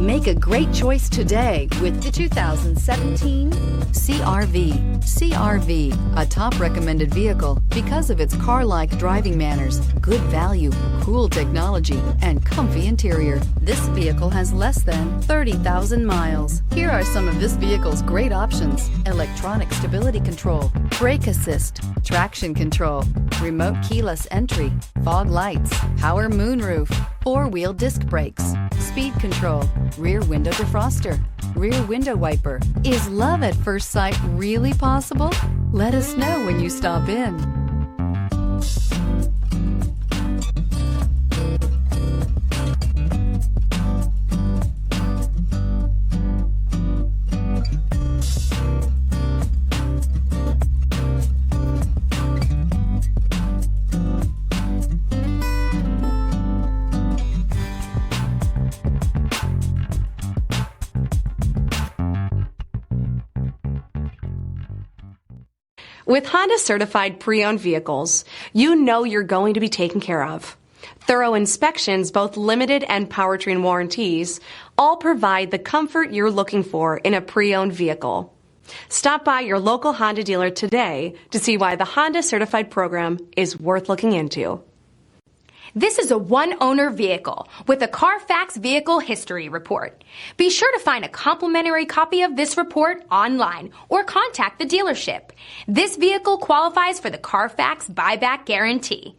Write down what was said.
Make a great choice today with the 2017 CR-V. CR-V, a top recommended vehicle because of its car-like driving manners, good value, cool technology, and comfy interior. This vehicle has less than 30,000 miles. Here are some of this vehicle's great options: electronic stability control, brake assist, traction control, remote keyless entry, fog lights, power moonroof, four-wheel disc brakes, speed control, rear window defroster, rear window wiper. Is love at first sight really possible? Let us know when you stop in. With Honda certified pre-owned vehicles, you know you're going to be taken care of. Thorough inspections, both limited and powertrain warranties, all provide the comfort you're looking for in a pre-owned vehicle. Stop by your local Honda dealer today to see why the Honda certified program is worth looking into. This is a one-owner vehicle with a Carfax Vehicle History Report. Be sure to find a complimentary copy of this report online or contact the dealership. This vehicle qualifies for the Carfax Buyback Guarantee.